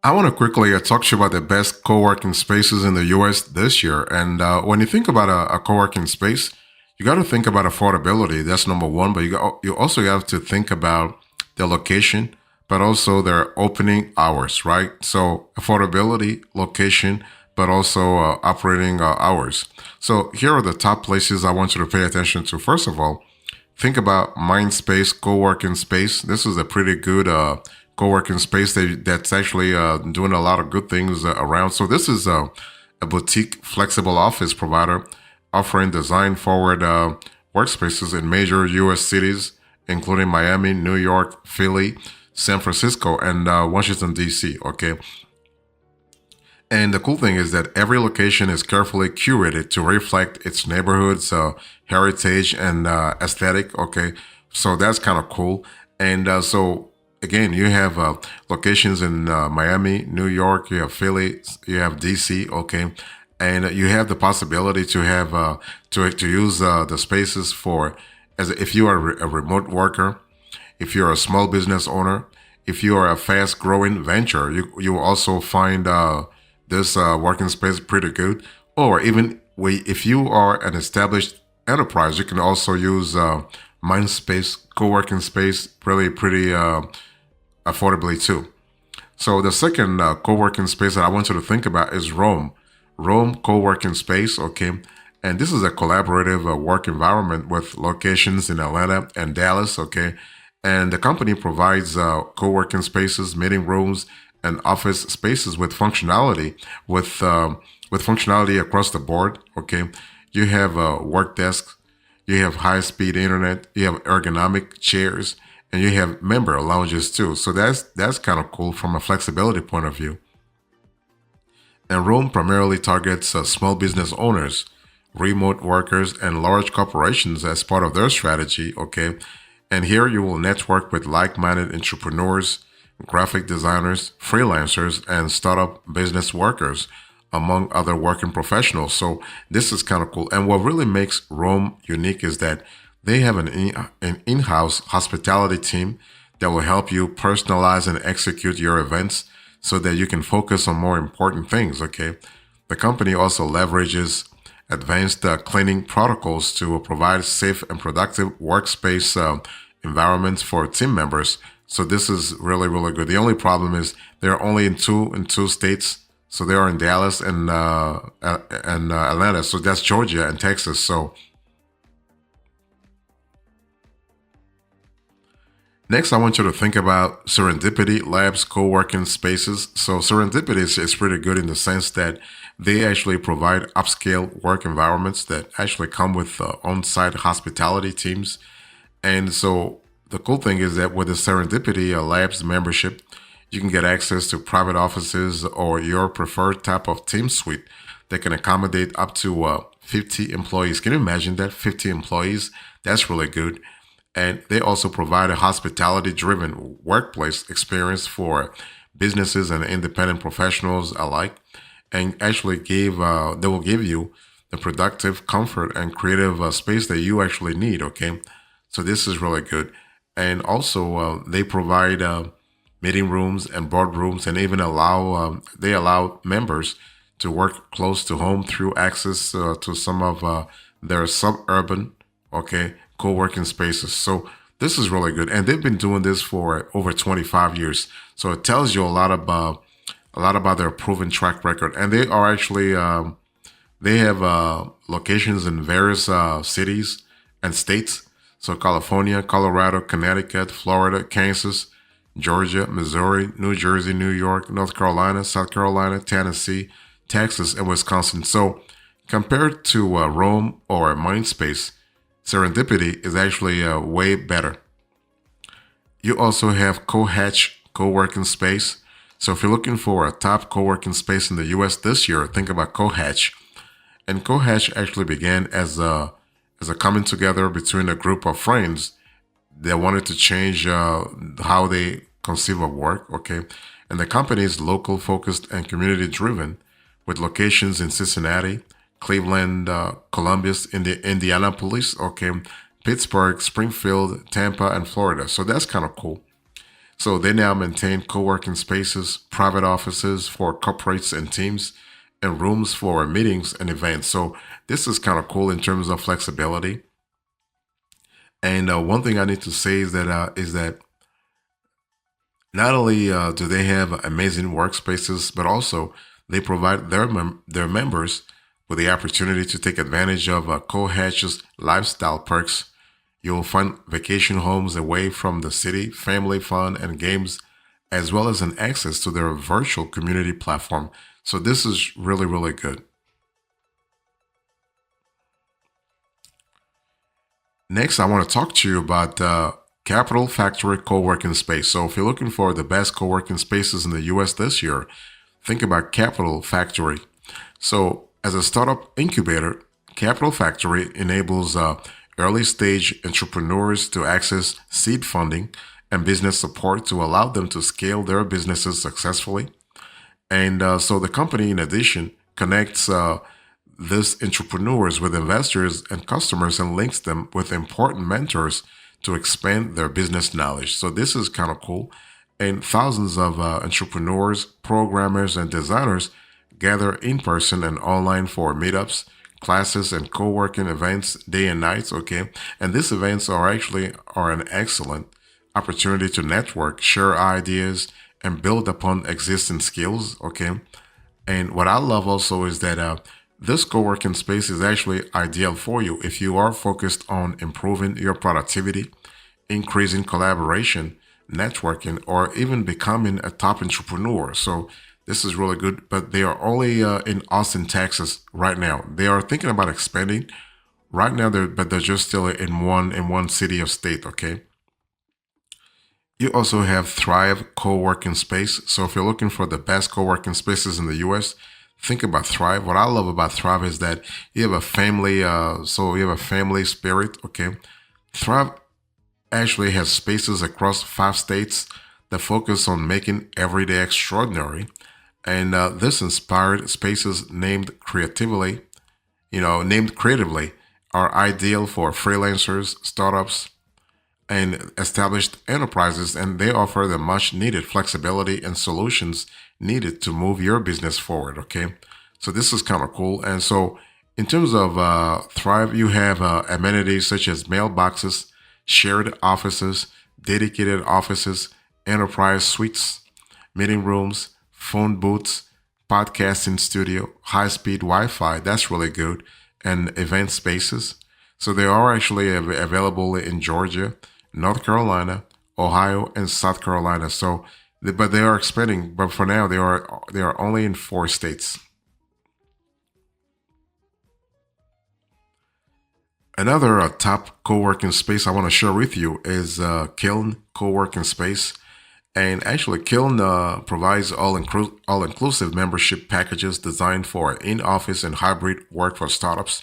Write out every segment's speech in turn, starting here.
I want to quickly talk to you about the best co-working spaces in the US this year. And when you think about a co-working space, you got to think about affordability. That's number one. But you also have to think about the location, but also their opening hours, right? So affordability, location, but also operating hours. So here are the top places I want you to pay attention to. First of all, think about Mindspace co-working space. This is a pretty good co-working space that's actually doing a lot of good things around. So this is a boutique flexible office provider offering design-forward workspaces in major U.S. cities, including Miami, New York, Philly, San Francisco, and Washington, D.C., okay? And the cool thing is that every location is carefully curated to reflect its neighborhood's heritage and aesthetic. Okay, so that's kind of cool. And so again, you have locations in Miami, New York, you have Philly, you have DC. Okay, and you have the possibility to have to use the spaces for as if you are a remote worker, if you're a small business owner, if you are a fast growing venture, you will also find this working space pretty good. Or even if you are an established enterprise, you can also use Mindspace co-working space really pretty affordably too. So the second co-working space that I want you to think about is Rome co-working space, okay? And this is a collaborative work environment with locations in Atlanta and Dallas, okay? And the company provides co-working spaces, meeting rooms, and office spaces with functionality across the board, okay? You have work desks, you have high-speed internet, you have ergonomic chairs, and you have member lounges too. So that's kind of cool from a flexibility point of view. And Rome primarily targets small business owners, remote workers, and large corporations as part of their strategy. Okay. And here you will network with like minded entrepreneurs, graphic designers, freelancers, and startup business workers, among other working professionals. So this is kind of cool. And what really makes Rome unique is that they have an in-house hospitality team that will help you personalize and execute your events so that you can focus on more important things, okay? The company also leverages advanced cleaning protocols to provide safe and productive workspace environments for team members. So this is really, really good. The only problem is they're only in two states. So they are in Dallas and Atlanta. So that's Georgia and Texas. So next, I want you to think about Serendipity Labs co-working spaces. So Serendipity is pretty good in the sense that they actually provide upscale work environments that actually come with on-site hospitality teams. And so the cool thing is that with the Serendipity Labs membership, you can get access to private offices or your preferred type of team suite that can accommodate up to 50 employees. Can you imagine that? 50 employees? That's really good. And they also provide a hospitality driven workplace experience for businesses and independent professionals alike. And actually they will give you the productive comfort and creative space that you actually need. Okay. So this is really good. And also they provide meeting rooms and boardrooms and even they allow members to work close to home through access to some of their suburban, okay, co-working spaces. So this is really good, and they've been doing this for over 25 years. So it tells you a lot about their proven track record, and they are actually they have locations in various cities and states. So California, Colorado, Connecticut, Florida, Kansas, Georgia, Missouri, New Jersey, New York, North Carolina, South Carolina, Tennessee, Texas, and Wisconsin. So compared to Rome or Mindspace, Serendipity is actually way better. You also have CoHatch co-working space. So if you're looking for a top co-working space in the US this year, think about CoHatch. And CoHatch actually began as a coming together between a group of friends that wanted to change how they conceive of work, okay? And the company is local focused and community driven with locations in Cincinnati, Cleveland, Columbus, Indianapolis, okay, Pittsburgh, Springfield, Tampa, and Florida. So that's kind of cool. So they now maintain co-working spaces, private offices for corporates and teams, and rooms for meetings and events. So this is kind of cool in terms of flexibility. And one thing I need to say is that not only do they have amazing workspaces, but also they provide their members with the opportunity to take advantage of co-hatches lifestyle perks. You'll find vacation homes away from the city, family fun, and games, as well as an access to their virtual community platform. So this is really, really good. Next, I want to talk to you about Capital Factory co-working space. So if you're looking for the best co-working spaces in the US this year, think about Capital Factory. So as a startup incubator, Capital Factory enables early stage entrepreneurs to access seed funding and business support to allow them to scale their businesses successfully. And so the company, in addition, connects these entrepreneurs with investors and customers and links them with important mentors to expand their business knowledge. So this is kind of cool. And thousands of entrepreneurs, programmers, and designers gather in person and online for meetups, classes, and co-working events day and nights. Okay, and these events are an excellent opportunity to network, share ideas, and build upon existing skills. Okay, and what I love also is that this co-working space is actually ideal for you if you are focused on improving your productivity, increasing collaboration, networking, or even becoming a top entrepreneur. So this is really good, but they are only in Austin, Texas right now. They are thinking about expanding right now, but they're just still in one city or state. Okay. You also have Thrive co-working space. So if you're looking for the best co-working spaces in the US, think about Thrive. What I love about Thrive is that you have a family, you have a family spirit. Okay. Thrive actually has spaces across 5 states that focus on making everyday extraordinary. And this inspired spaces named creatively, are ideal for freelancers, startups, and established enterprises, and they offer the much needed flexibility and solutions needed to move your business forward. Okay, so this is kind of cool. And so, in terms of Thrive, you have amenities such as mailboxes, shared offices, dedicated offices, enterprise suites, meeting rooms, phone booths, podcasting studio, high speed Wi Fi. That's really good. And event spaces. So they are actually available in Georgia, North Carolina, Ohio, and South Carolina. So, but they are expanding. But for now, they are only in 4 states. Another top co-working space I want to share with you is Kiln co-working space. And actually, Kiln provides all-inclusive membership packages designed for in-office and hybrid work for startups,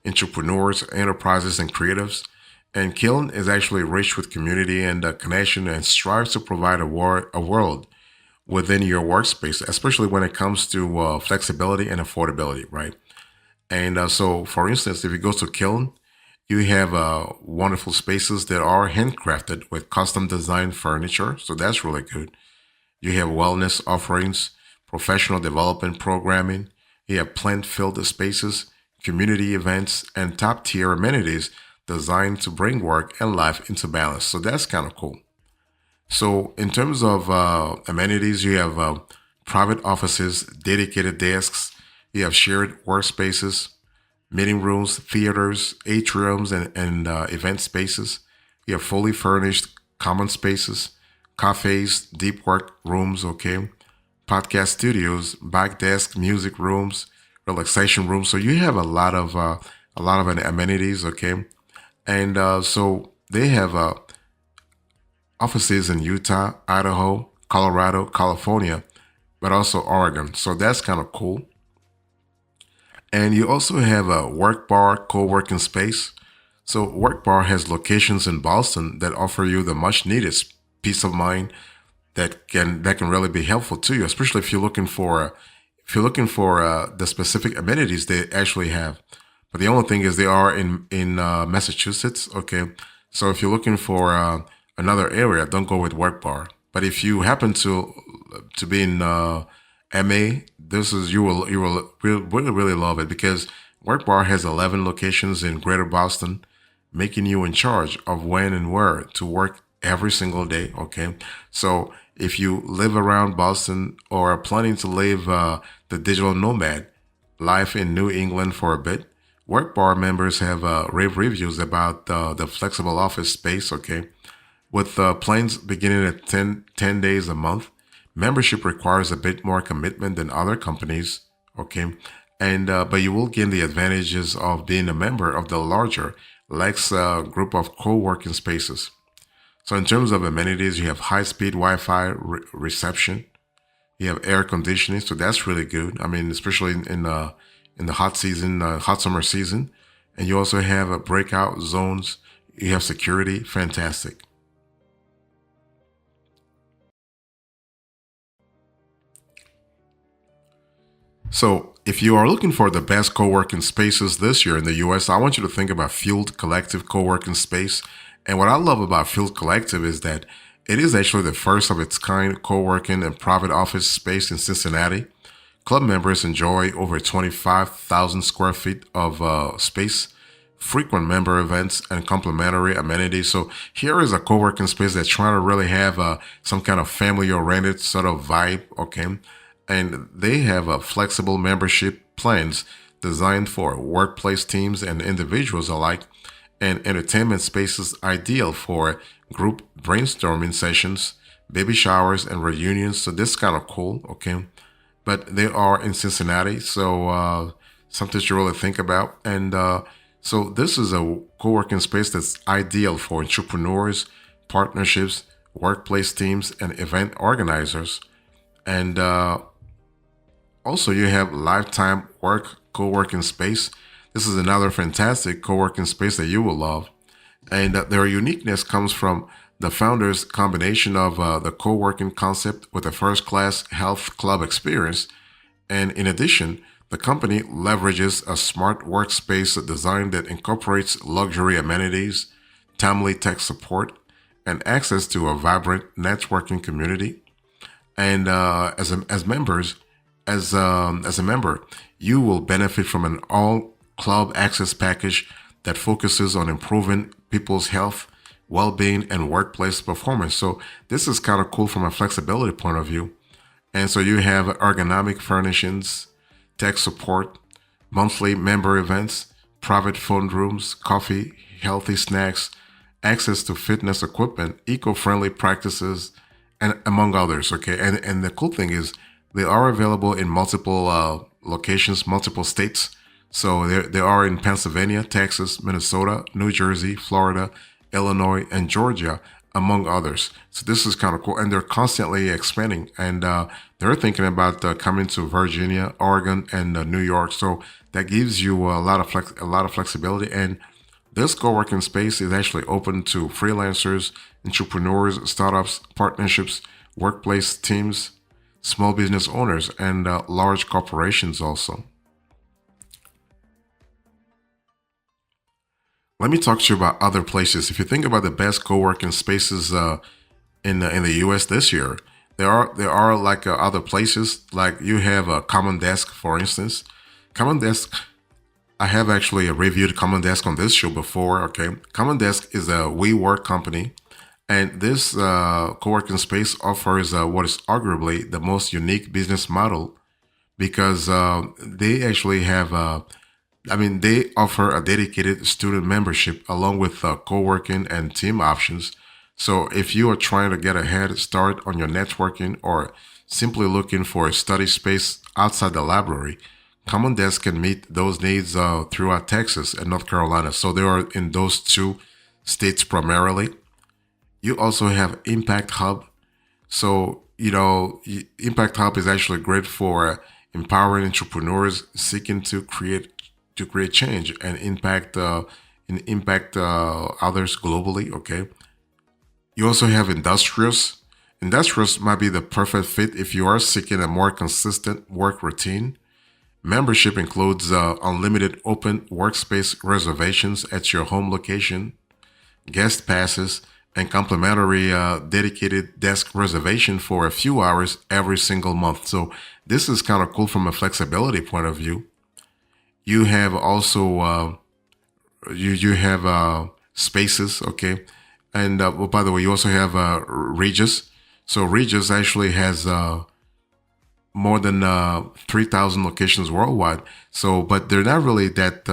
entrepreneurs, enterprises, and creatives. And Kiln is actually rich with community and connection and strives to provide a world within your workspace, especially when it comes to flexibility and affordability, right? And so, for instance, if you go to Kiln, you have wonderful spaces that are handcrafted with custom designed furniture. So that's really good. You have wellness offerings, professional development programming. You have plant filled spaces, community events, and top tier amenities designed to bring work and life into balance. So that's kind of cool. So, in terms of amenities, you have private offices, dedicated desks, you have shared workspaces, meeting rooms, theaters, atriums, and event spaces. You have fully furnished common spaces, cafes, deep work rooms, okay, podcast studios, back desk, music rooms, relaxation rooms. So you have a lot of amenities, okay, and so they have offices in Utah, Idaho, Colorado, California, but also Oregon. So that's kind of cool. And you also have a Work Bar co-working space. So Work Bar has locations in Boston that offer you the much needed peace of mind that can really be helpful to you, especially if you're looking for the specific amenities they actually have. But the only thing is they are in Massachusetts. Okay, so if you're looking for another area, don't go with Work Bar. But if you happen to be in MA, this is you will really love it because Work Bar has 11 locations in Greater Boston, making you in charge of when and where to work every single day. Okay, so if you live around Boston or are planning to live the digital nomad life in New England for a bit, Work Bar members have rave reviews about the flexible office space. Okay, with plans beginning at 10 days a month, membership requires a bit more commitment than other companies. Okay, and but you will gain the advantages of being a member of the larger Lex group of co-working spaces. So in terms of amenities, you have high-speed Wi-Fi reception. You have air conditioning, so that's really good. I mean, especially in the hot season, hot summer season, and you also have breakout zones. You have security, fantastic. So, if you are looking for the best co-working spaces this year in the US, I want you to think about Field Collective co-working space. And what I love about Field Collective is that it is actually the first of its kind co-working and private office space in Cincinnati. Club members enjoy over 25,000 square feet of space, frequent member events, and complimentary amenities. So here is a co-working space that's trying to really have some kind of family-oriented sort of vibe, okay? And they have a flexible membership plans designed for workplace teams and individuals alike, and entertainment spaces ideal for group brainstorming sessions, baby showers, and reunions. So this is kind of cool, okay? But they are in Cincinnati, so something to really think about. And so this is a co-working space that's ideal for entrepreneurs, partnerships, workplace teams, and event organizers. And also, you have Lifetime Work co-working space. This is another fantastic co-working space that you will love. And their uniqueness comes from the founders' combination of the co-working concept with a first-class health club experience. And in addition, the company leverages a smart workspace design that incorporates luxury amenities, timely tech support, and access to a vibrant networking community. And as members, as a member, you will benefit from an all club access package that focuses on improving people's health, well-being, and workplace performance. So this is kind of cool from a flexibility point of view. And so you have ergonomic furnishings, tech support, monthly member events, private phone rooms, coffee, healthy snacks, access to fitness equipment, eco-friendly practices, and among others. Okay, and the cool thing is they are available in multiple locations, multiple states. So they are in Pennsylvania, Texas, Minnesota, New Jersey, Florida, Illinois, and Georgia, among others. So this is kind of cool, and they're constantly expanding. And they're thinking about coming to Virginia, Oregon, and New York. So that gives you a lot of flexibility. And this co-working space is actually open to freelancers, entrepreneurs, startups, partnerships, workplace teams, small business owners, and large corporations also. Let me talk to you about other places. If you think about the best co-working spaces in the U.S. this year, there are like other places. Like you have a Common Desk, for instance. Common Desk. I have actually reviewed Common Desk on this show before. Okay, Common Desk is a WeWork company, and this co-working space offers what is arguably the most unique business model because they actually have I mean, they offer a dedicated student membership along with co-working and team options. So if you are trying to get a head start on your networking or simply looking for a study space outside the library, Common Desk can meet those needs throughout Texas and North Carolina. So they are in those two states primarily. You also have Impact Hub. So, Impact Hub is actually great for empowering entrepreneurs seeking to create change and impact others globally. Okay. You also have Industrious. Industrious might be the perfect fit if you are seeking a more consistent work routine. Membership includes unlimited open workspace reservations at your home location, guest passes, and complimentary dedicated desk reservation for a few hours every single month. So this is kind of cool from a flexibility point of view. You have also you have spaces, okay, and well, by the way, you also have Regis. So Regis actually has more than 3,000 locations worldwide. So, but they're not really that.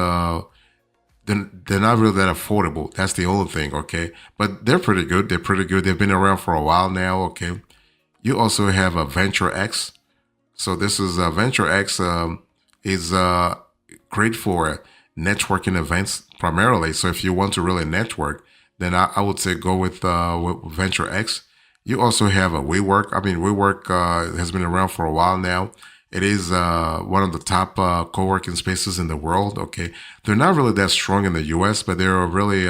They're not really that affordable. That's the only thing, okay? But they're pretty good. They're pretty good. They've been around for a while now, okay? You also have a Venture X. So this is Venture X is great for networking events primarily. So if you want to really network, then I would say go with Venture X. You also have a WeWork. I mean, WeWork has been around for a while now. It is one of the top co-working spaces in the world. Okay, they're not really that strong in the U.S., but they're really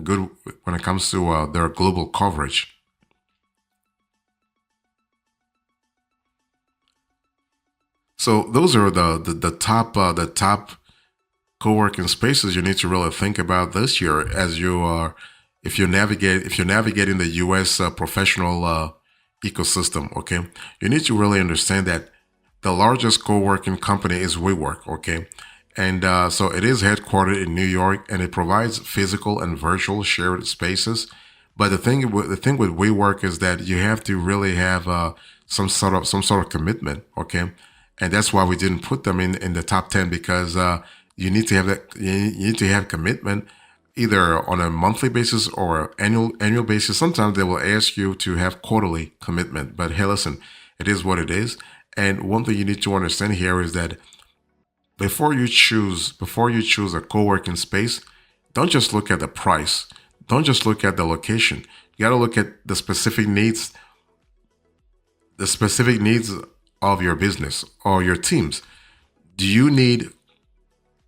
good when it comes to their global coverage. So those are the top co-working spaces you need to really think about this year as you are if you're navigating the U.S. Professional ecosystem. Okay, you need to really understand that the largest co-working company is WeWork. Okay, and so it is headquartered in New York, and it provides physical and virtual shared spaces. But the thing with WeWork is that you have to really have some sort of commitment. Okay, and that's why we didn't put them in the top 10 because you need to have that you need to have commitment either on a monthly basis or annual basis. Sometimes they will ask you to have quarterly commitment, but hey, listen, it is what it is. And one thing you need to understand here is that before you choose a co-working space, don't just look at the price. Don't just look at the location. You got to look at the specific needs of your business or your teams. Do you need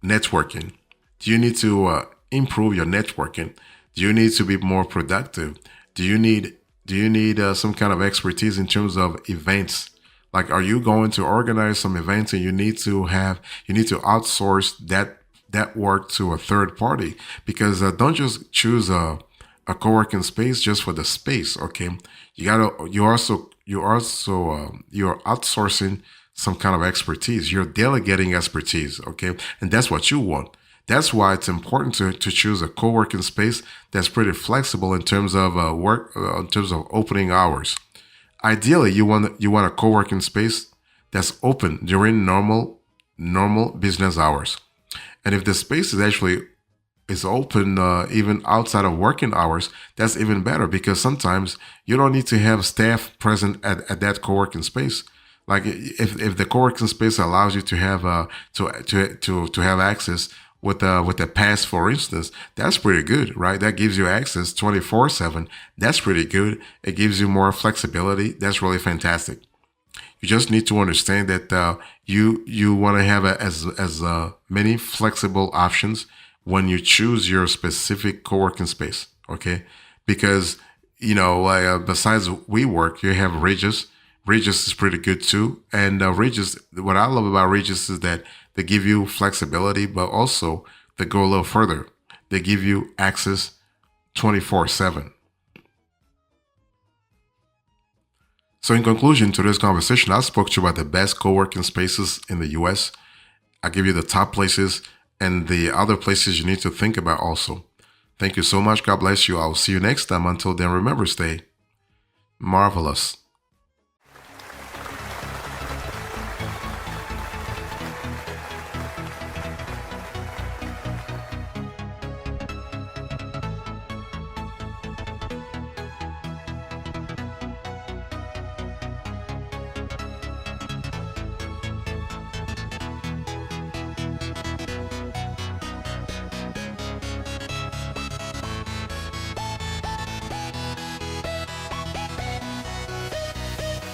networking? Do you need to improve your networking? Do you need to be more productive? Do you need some kind of expertise in terms of events? Like, are you going to organize some events and you need to outsource that work to a third party? Because don't just choose a co-working space just for the space. Okay, you're outsourcing some kind of expertise. You're delegating expertise. Okay, and that's what you want. That's why it's important to choose a co-working space that's pretty flexible in terms of in terms of opening hours. Ideally, you want a co-working space that's open during normal business hours. And if the space is open even outside of working hours, that's even better because sometimes you don't need to have staff present at that co-working space. Like if the co-working space allows you to have to have access with a pass, for instance, that's pretty good, right? That gives you access 24/7. That's pretty good. It gives you more flexibility. That's really fantastic. You just need to understand that you want to have as many flexible options when you choose your specific co-working space. Okay, because like, besides WeWork, you have Regis. Regis is pretty good too, and Regis. What I love about Regis is that they give you flexibility, but also they go a little further. They give you access 24/7. So, in conclusion to this conversation, I spoke to you about the best co-working spaces in the US. I give you the top places and the other places you need to think about also. Thank you so much. God bless you. I'll see you next time. Until then, remember, stay marvelous.